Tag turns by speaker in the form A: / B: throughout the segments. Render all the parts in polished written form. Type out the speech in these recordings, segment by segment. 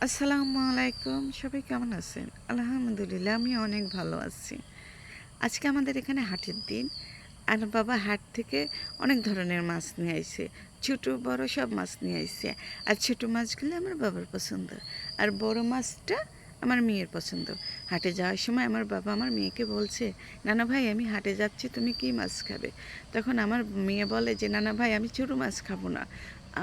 A: আসসালামু আলাইকুম। সবাই কেমন আছেন? আলহামদুলিল্লাহ আমি অনেক ভালো আছি। আজকে আমাদের এখানে হাটের দিন। আর বাবা হাট থেকে অনেক ধরনের মাছ নিয়ে আইছে। ছোট বড় সব মাছ নিয়ে আইছে। আর ছোট মাছগুলো আমার বাবার পছন্দ। আর বড় মাছটা আমার মেয়ের পছন্দ। হাটে যাওয়ার সময় আমার বাবা আমার মেয়েকে বলছে, "নানা ভাই আমি হাটে যাচ্ছি, তুমি কী মাছ খাবে?" তখন আমার মেয়ে বলে যে, "নানা ভাই আমি ছোট মাছ খাবো না।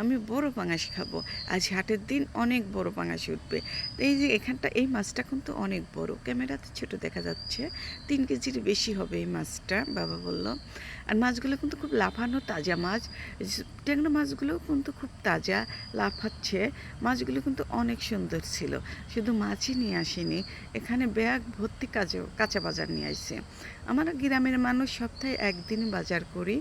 A: আমি বড় পাঙাশ খাবো। আজ হাটের দিন অনেক বড় পাঙাশ উঠবে।" তো এই যে এখানটা এই মাছটা কিন্তু অনেক বড়। ক্যামেরাতে ছোট দেখা যাচ্ছে। ৩ কেজির বেশি হবে এই মাছটা, বাবা বলল। আর মাছগুলো কিন্তু খুব লাফানো তাজা মাছ। ট্যাংরা মাছগুলোও কিন্তু খুব তাজা, লাফাচ্ছে। মাছগুলো কিন্তু অনেক সুন্দর ছিল। শুধু মাছই নিয়ে আসেনি, এখানে ব্যাগ ভর্তি কাঁচা বাজার নিয়ে আসছে। আমরা গ্রামের মানুষ সপ্তাহে একদিনই বাজার করি,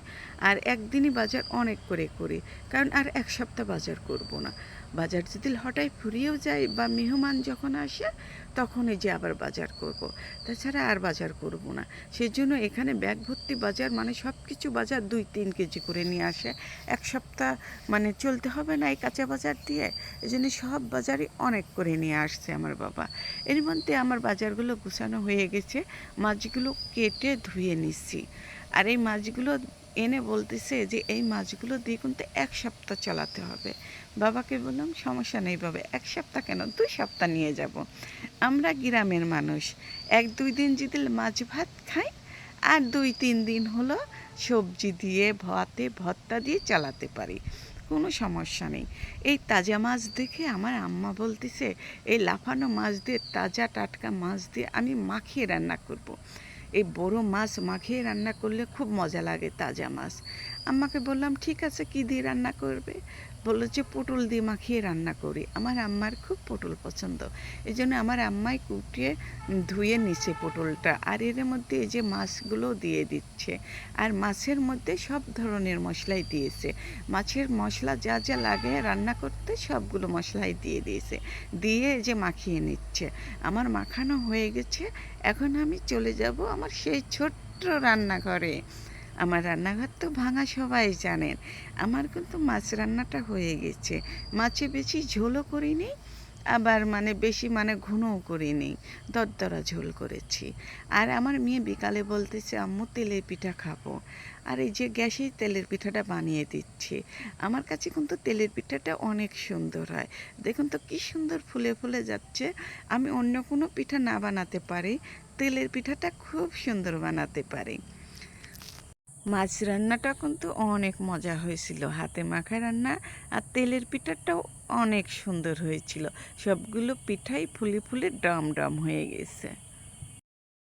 A: আর একদিনই বাজার অনেক করে করি, কারণ আর এক সপ্তাহ বাজার করব না। বাজার যদি হঠাৎ ফুরিয়েও যায় বা মেহমান যখন আসে তখনই যে আবার বাজার করব। তাছাড়া আর বাজার করব না। সেজন্য এখানে ব্যাগ ভর্তি বাজার, মানে সব কিছু বাজার 2-3 কেজি করে নিয়ে আসে। এক সপ্তাহ মানে চলতে হবে না এই কাঁচা বাজার দিয়ে, এই জন্য সব বাজারই অনেক করে নিয়ে আসছে আমার বাবা। এর মধ্যে আমার বাজারগুলো গুছানো হয়ে গেছে, মাছগুলো কেটে ধুয়ে নিচ্ছি। আর এই মাছগুলো এনে বলতেছে যে এই মাছগুলো দিয়ে কিন্তু এক সপ্তাহ চালাতে হবে। বাবাকে বললাম, সমস্যা নেই বাবা, এক সপ্তাহ কেন, 2 সপ্তাহ নিয়ে যাব। আমরা গ্রামের মানুষ, 1-2 দিন যদি মাছ ভাত খাই, আর 2-3 দিন হলো সবজি দিয়ে ভাতে ভর্তা দিয়ে চালাতে পারি, কোনো সমস্যা নেই। এই তাজা মাছ দেখে আমার আম্মা বলতেছে, এই লাফানো মাছ দিয়ে, তাজা টাটকা মাছ দিয়ে আমি মাখিয়ে রান্না করব। এই বড় মাছ মাখিয়ে রান্না করলে খুব মজা লাগে তাজা মাছ। আম্মাকে বললাম, ঠিক আছে, কী দিয়ে রান্না করবে? বললো যে পটল দিয়ে মাখিয়ে রান্না করি। আমার আম্মার খুব পটল পছন্দ, এই জন্য আমার আম্মাই কুটিয়ে ধুয়ে নিচ্ছে পটলটা, আর এর মধ্যে এই যে মাছগুলো দিয়ে দিচ্ছে। আর মাছের মধ্যে সব ধরনের মশলাই দিয়েছে। মাছের মশলা যা যা লাগে রান্না করতে সবগুলো মশলাই দিয়ে দিয়েছে, দিয়ে যে মাখিয়ে নিচ্ছে। আমার মাখানো হয়ে গেছে, এখন আমি চলে যাব আমার সেই ছোট্ট রান্নাঘরে। আমার রান্নাঘর তো ভাঙা, সবাই জানেন। আমার কিন্তু মাছ রান্নাটা হয়ে গেছে। মাছে বেশি ঝোলও করিনি, আবার মানে বেশি মানে ঘনও করিনি, দরদরা ঝোল করেছি। আর আমার মেয়ে বিকালে বলতেছে, আম্মু তেলের পিঠা খাবো। আর এই যে গ্যাসে তেলের পিঠাটা বানিয়ে দিচ্ছি। আমার কাছে কিন্তু তেলের পিঠাটা অনেক সুন্দর হয়। দেখুন তো কী সুন্দর ফুলে ফুলে যাচ্ছে। আমি অন্য কোনো পিঠা না বানাতে পারি, তেলের পিঠাটা খুব সুন্দর বানাতে পারি। মাছ রান্নাটা কিন্তু অনেক মজা হয়েছিল, হাতে মাখা রান্না। আর তেলের পিঠাটাও অনেক সুন্দর হয়েছিল। সবগুলো পিঠাই ফুলে ফুলে ডম ডম হয়ে গেছে।